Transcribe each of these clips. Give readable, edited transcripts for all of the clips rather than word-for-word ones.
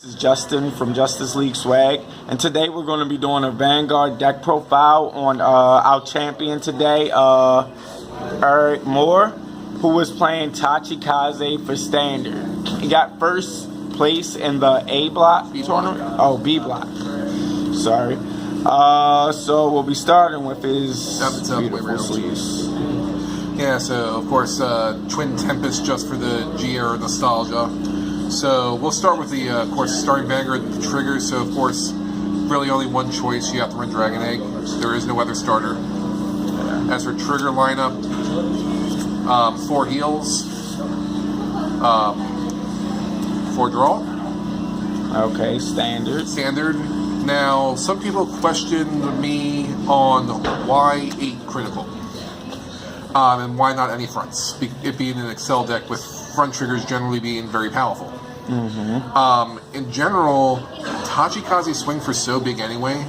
This is Justin from Justice League Swag, and today we're going to be doing a Vanguard deck profile on our champion today, Eric Moore, who was playing Tachikaze for Standard. He got first place in the A block tournament. Oh, B block. Sorry. So we'll be starting with his beautiful sleeves. Yeah, so of course, Twin Tempest just for the GR nostalgia. So we'll start with the, of course, starting Vanguard with the triggers. So of course, really only one choice. You have to run Dragon Egg. There is no other starter. As for trigger lineup, 4 heals, 4 draw. Okay, standard. Standard. Now, some people questioned me on why 8 critical. And why not any fronts? It being an Excel deck with front triggers generally being very powerful. In general, Tachikaze swing for so big anyway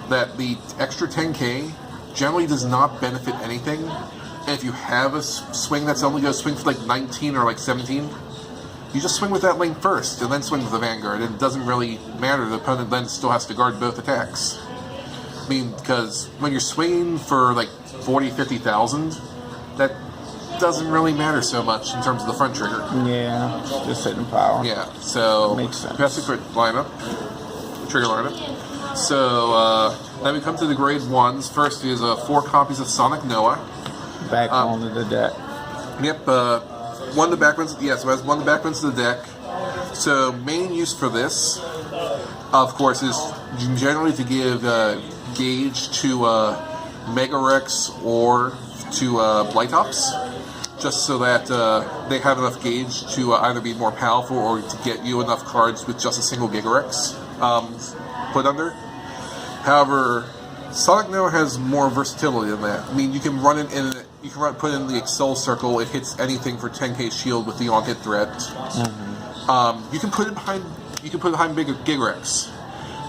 that the extra 10k generally does not benefit anything. And if you have a swing that's only going to swing for like 19 or like 17, you just swing with that lane first and then swing with the Vanguard. And it doesn't really matter. The opponent then still has to guard both attacks. I mean, because when you're swinging for like 40, 50,000, that doesn't really matter so much in terms of the front trigger. Yeah, just hitting power. Yeah, so makes sense. Basic lineup, trigger lineup. So then we come to the grade 1s. First is 4 copies of Sonic Noah. Back onto the deck. Yep, one of the back ones. Yeah, so it has one of the back ones of the deck. So main use for this, of course, is generally to give gauge to Mega Rex or to Blightops, just so that they have enough gauge to either be more powerful or to get you enough cards with just a single Gigarex put under. However, Sonic Noah has more versatility than that. I mean, you can run it in. You can put it in the Excel circle. It hits anything for 10k shield with the on-hit threat. You can put it behind. You can put it behind bigger Gigarex,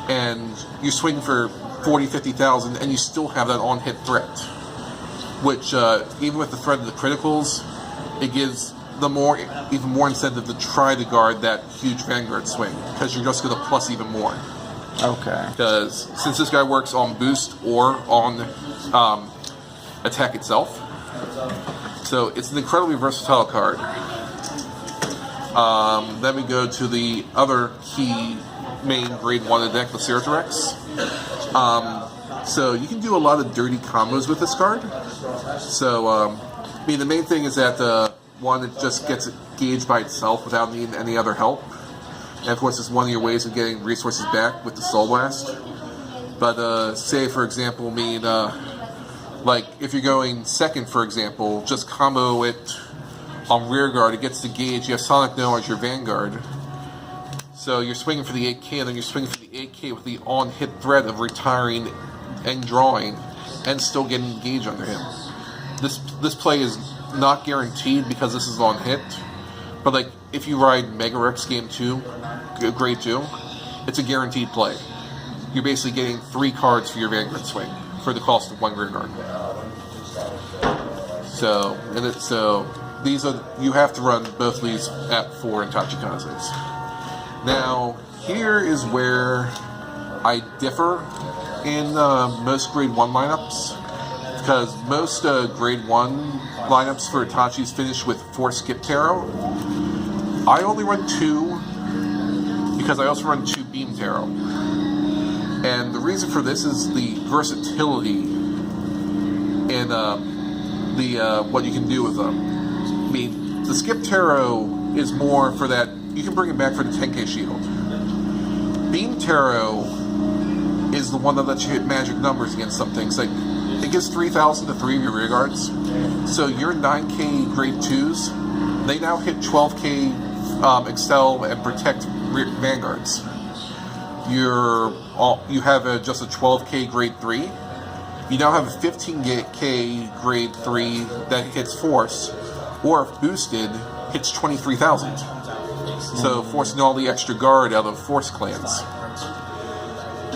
and you swing for 40, 50,000, and you still have that on-hit threat. Which, even with the threat of the criticals, it gives the even more incentive to try to guard that huge Vanguard swing, because you're just going to plus even more. Okay. Because since this guy works on boost or on attack itself, so it's an incredibly versatile card. Then we go to the other key main grade 1 of the deck, the Ceratorex. So you can do a lot of dirty combos with this card. So, I mean, the main thing is that, one, it just gets gauged by itself without needing any other help. And of course, it's one of your ways of getting resources back with the Soul Blast. But, say, for example, like, if you're going second, for example, just combo it on rear guard, it gets the gauge. You have Sonic Noah as your Vanguard. So you're swinging for the 8k, and then you're swinging for the 8k with the on-hit threat of retiring and drawing, and still getting engaged under him. This play is not guaranteed because this is on hit, but like if you ride Mega Rex Game 2, Grade 2, it's a guaranteed play. You're basically getting 3 cards for your Vanguard swing for the cost of 1 rear guard. So these are, you have to run both of these at 4 in Tachikaze's. Now here is where I differ in most grade 1 lineups, because most grade 1 lineups for Itachi's finish with 4 Skip Tarot. I only run 2 because I also run 2 Beam Tarot. And the reason for this is the versatility and what you can do with them. I mean, the Skip Tarot is more for that, you can bring it back for the 10k shield. Beam Tarot is the one that lets you hit magic numbers against some things. Like, it gives 3,000 to 3 of your rear guards. So your 9k grade 2s, they now hit 12k Excel and protect Vanguards. You have just a 12k grade 3. You now have a 15k grade 3 that hits Force, or if boosted, hits 23,000. So forcing all the extra guard out of Force clans.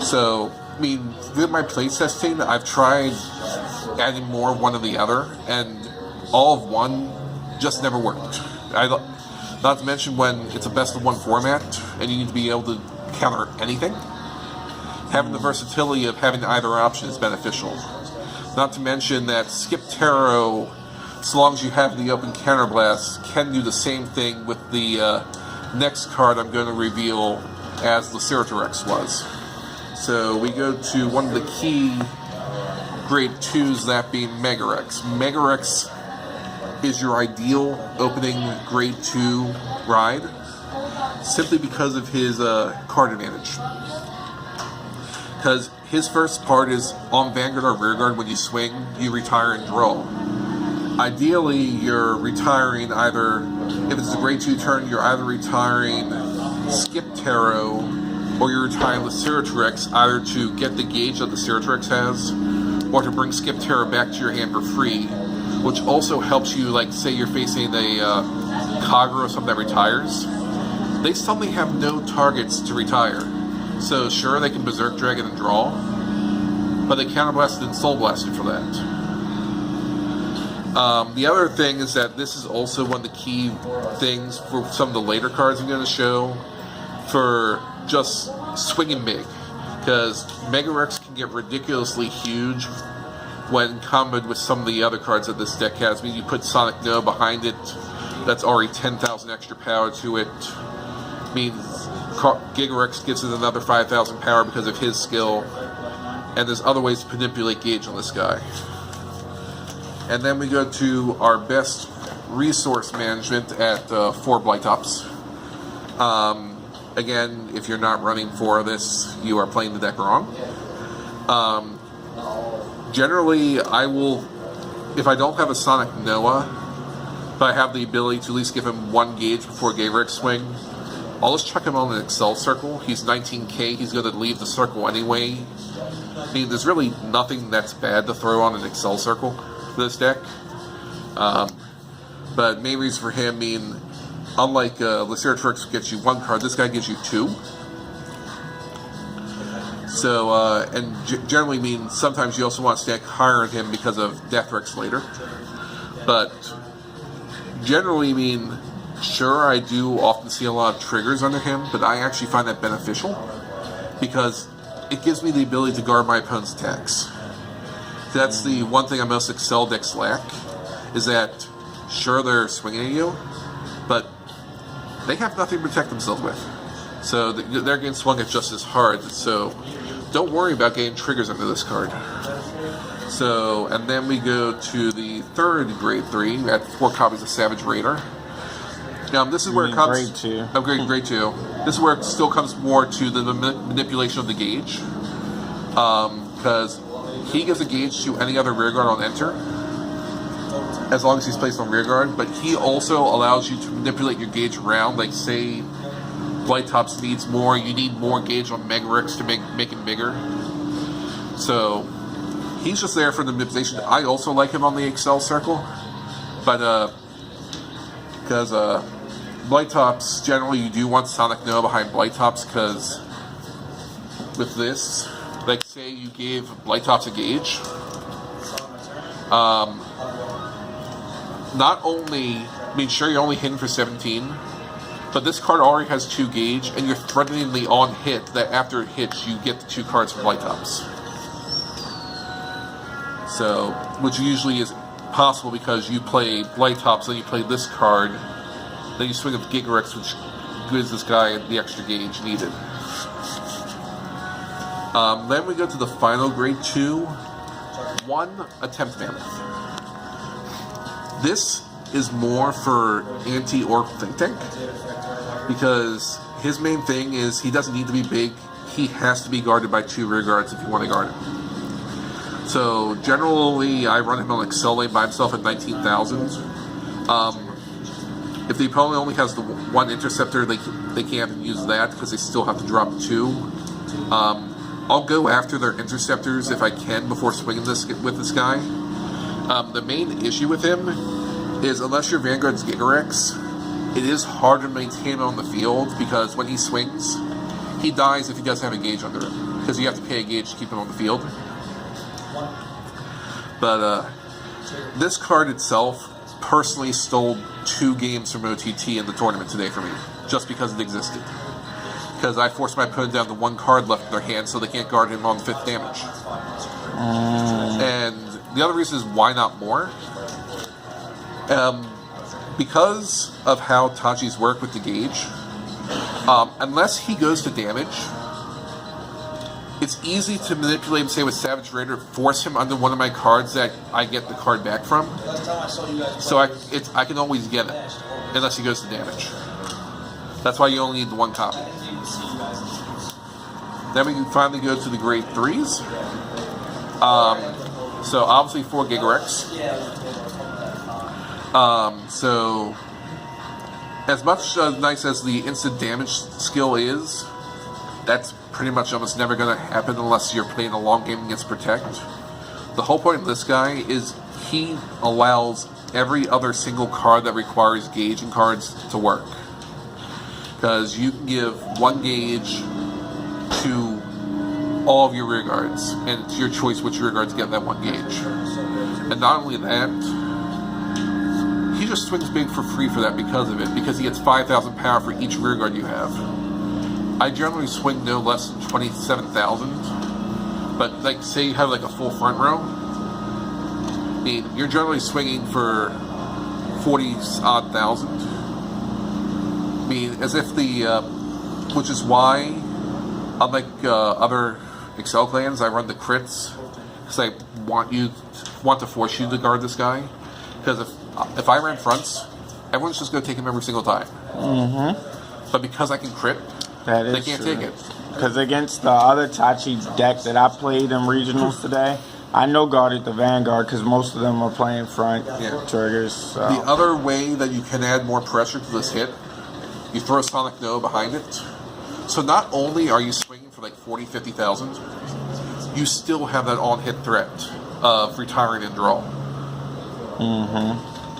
So, I mean, with my playtesting, I've tried adding more of one or the other, and all of one just never worked. Not to mention when it's a best of one format and you need to be able to counter anything, having the versatility of having either option is beneficial. Not to mention that Skip Tarot, as long as you have the open counterblast, can do the same thing with the next card I'm going to reveal as the Ceratorex was. So we go to one of the key grade 2s, that being Megarex. Megarex is your ideal opening grade 2 ride, simply because of his card advantage. Because his first part is on Vanguard or Rearguard. When you swing, you retire and draw. Ideally, you're retiring either, if it's a grade 2 turn, you're either retiring Skip Tarot or you're retiring the Ceratorex, either to get the gauge that the Ceratorex has or to bring Skip Tarot back to your hand for free, which also helps you, like, say you're facing a Kagura or something that retires. They suddenly have no targets to retire. So sure, they can Berserk Dragon and draw, but they counterblasted and Soul Blasted for that. The other thing is that this is also one of the key things for some of the later cards I'm going to show for just swinging big, because Megarex can get ridiculously huge when comboed with some of the other cards that this deck has. I mean, you put Sonic No behind it, that's already 10,000 extra power to it. Means Gigarex gives it another 5,000 power because of his skill, and there's other ways to manipulate gauge on this guy. And then we go to our best resource management at 4 Blytops. Again, if you're not running 4 of this, you are playing the deck wrong. Generally, I will, if I don't have a Sonic Noah, but I have the ability to at least give him 1 gauge before Gigarex swing, I'll just chuck him on an Excel circle. He's 19k, he's going to leave the circle anyway. I mean, there's really nothing that's bad to throw on an Excel circle for this deck. But main reason for him, I mean, unlike Ceratorex gets you 1 card, this guy gives you 2. So, and generally mean sometimes you also want to stack higher on him because of Deathrex later. But generally mean, sure, I do often see a lot of triggers under him, but I actually find that beneficial because it gives me the ability to guard my opponent's attacks. That's the one thing I most Excel decks lack, is that, sure, they're swinging at you, but they have nothing to protect themselves with. So they're getting swung at just as hard, so don't worry about getting triggers under this card. So, and then we go to the third grade 3 at 4 copies of Savage Raider. This is where it comes. Grade 2. Oh, grade 2. This is where it still comes more to the manipulation of the gauge, because he gives a gauge to any other rearguard on enter, as long as he's placed on rearguard. But he also allows you to manipulate your gauge around. Like, say, Blytops needs more, you need more gauge on Megarex to make him bigger. So he's just there for the manipulation. I also like him on the Excel circle, but because Blytops, generally you do want Sonic No behind Blytops, because with this, like, say you gave Blytops a gauge, not only, I mean, sure, you're only hitting for 17, but this card already has 2 gauge, and you're threateningly on hit that after it hits, you get the 2 cards from Blytops. So, which usually is possible because you play Blytops, then you play this card, then you swing up Gigarex, which gives this guy the extra gauge needed. Then we go to the final grade 2, 1 Attempt Mammoth. This is more for anti-Oracle Think Tank, because his main thing is he doesn't need to be big, he has to be guarded by 2 rear guards if you want to guard him. So generally I run him on Excel lane by himself at 19,000. If the opponent only has the 1 interceptor, they can't use that because they still have to drop 2. I'll go after their interceptors if I can before swinging this with this guy. The main issue with him is, unless your Vanguard's Gigarex, it is hard to maintain him on the field, because when he swings, he dies if he doesn't have a gauge under him, because you have to pay a gauge to keep him on the field. But this card itself personally stole 2 games from OTT in the tournament today for me, just because it existed. Because I forced my opponent down to 1 card left in their hand, so they can't guard him on 5th damage. And the other reason is why not more? Because of how Tachi's work with the gauge, unless he goes to damage, it's easy to manipulate him, say with Savage Raider, force him under one of my cards that I get the card back from. So I can always get it, unless he goes to damage. That's why you only need the 1 copy. Then we can finally go to the grade 3s. So obviously 4 Gigarex. So as much nice as the instant damage skill is, that's pretty much almost never going to happen unless you're playing a long game against Protect. The whole point of this guy is he allows every other single card that requires gauging cards to work. Because you can give 1 gauge to all of your rear guards, and it's your choice which rear guards get that 1 gauge. And not only that, he just swings big for free for that because of it, because he gets 5,000 power for each rear guard you have. I generally swing no less than 27,000, but like say you have like a full front row, I mean, you're generally swinging for 40-odd thousand. I mean, as if the, which is why, unlike other Excel clans, I run the crits, because I want to force you to guard this guy. Because if I ran fronts, everyone's just going to take him every single time. But because I can crit, they can't take it. Because against the other Tachi deck that I played in regionals today, I no guarded the Vanguard because most of them are playing front triggers. So. The other way that you can add more pressure to this hit, you throw Sonic No behind it. So not only are you swinging for like 40, 50,000, you still have that on-hit threat of retiring and draw.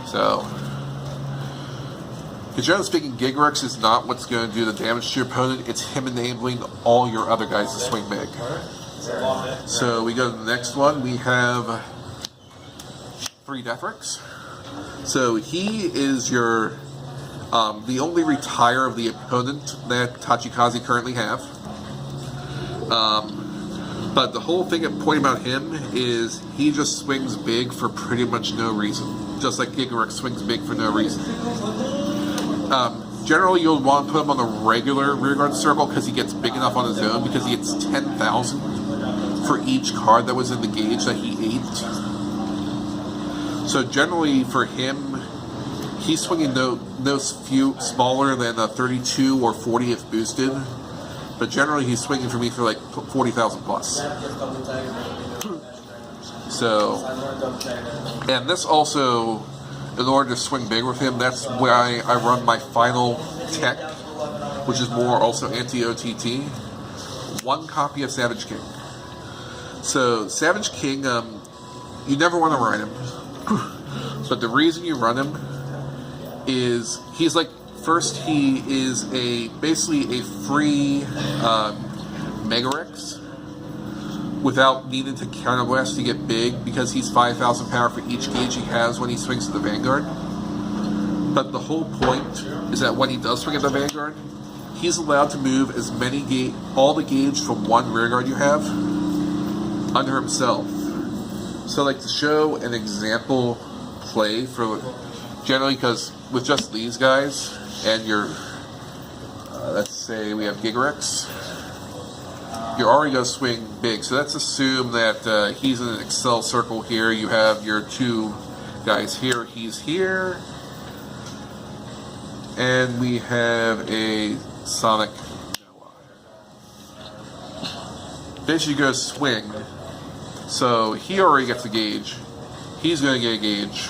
So, because generally speaking, Gigarex is not what's going to do the damage to your opponent. It's him enabling all your other guys to swing big. So we go to the next one. We have 3 Deathrix. So he is your the only retire of the opponent that Tachikaze currently have. But the whole point about him is he just swings big for pretty much no reason. Just like Gigarex swings big for no reason. Generally, you'll want to put him on the regular rearguard circle because he gets big enough on his own, because he gets 10,000 for each card that was in the gauge that he ate. So generally, for him, he's swinging those few smaller than 32 or 40 if boosted. But generally, he's swinging for me for like 40,000 plus. So, and this also, in order to swing big with him, that's why I run my final tech, which is more also anti-OTT. 1 copy of Savage King. So, Savage King, you never want to run him. But the reason you run him is he's like, first, he is basically a free Megarex without needing to counterblast to get big, because he's 5,000 power for each gauge he has when he swings to the Vanguard. But the whole point is that when he does swing at the Vanguard, he's allowed to move as many all the gauge from 1 rearguard you have under himself. So, like, to show an example play for generally, because with just these guys and your let's say we have Gigarex, you're already going to swing big. So let's assume that he's in an Excel circle here. You have your 2 guys here. He's here. And we have a Sonic Noah. Basically, you go swing. So he already gets a gauge. He's going to get a gauge.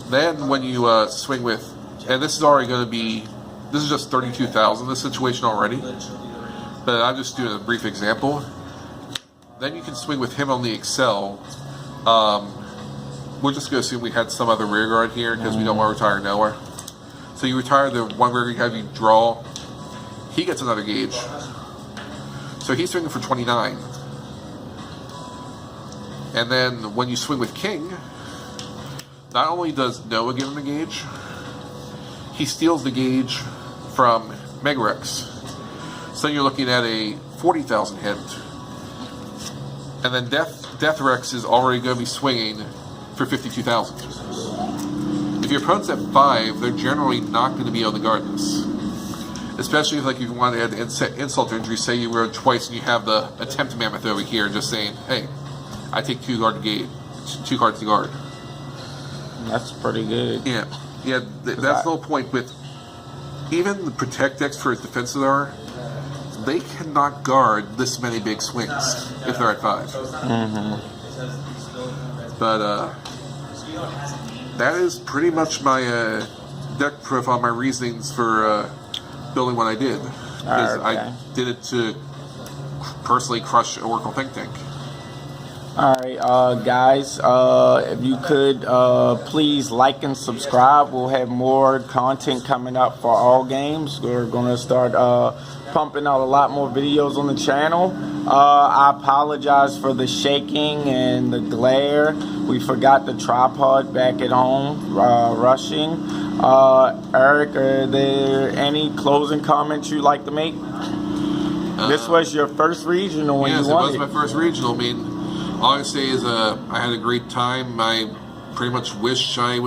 Then when you swing with, and this is already going to be, this is just 32,000, this situation already, but I'm just doing a brief example. Then you can swing with him on the Excel. We're just going to assume we had some other rear guard here because we don't want to retire Noah. So you retire the 1 rear guard, you draw, he gets another gauge. So he's swinging for 29. And then when you swing with King, not only does Noah give him a gauge, he steals the gauge from Megarex. So you're looking at a 40,000 hit. And then Deathrex is already going to be swinging for 52,000. If your opponent's at 5, they're generally not going to be able to guard this. Especially if, like, if you want to add insult to injury, say you roll twice and you have the attempt mammoth over here, just saying, hey, I take 2 cards to guard. That's pretty good. Yeah. That's the whole point with even the protect decks for as defensive are. They cannot guard this many big swings if they're at 5. Mm-hmm. But that is pretty much my deck profile, my reasonings for building what I did. Because I did it to personally crush Oracle Think Tank. Alright, guys, if you could please like and subscribe. We'll have more content coming up for all games. We're going to start pumping out a lot more videos on the channel. I apologize for the shaking and the glare. We forgot the tripod back at home rushing. Eric, are there any closing comments you'd like to make? This was your first regional when you won it. Yes, it was my first regional. I mean, all I say is I had a great time. I pretty much wish I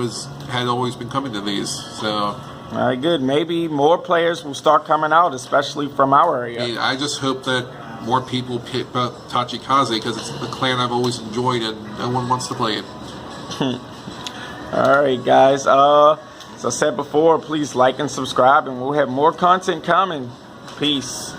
had always been coming to these. So, all right, good. Maybe more players will start coming out, especially from our area. I mean, I just hope that more people pick up Tachikaze because it's the clan I've always enjoyed and no one wants to play it. All right, guys. As I said before, please like and subscribe, and we'll have more content coming. Peace.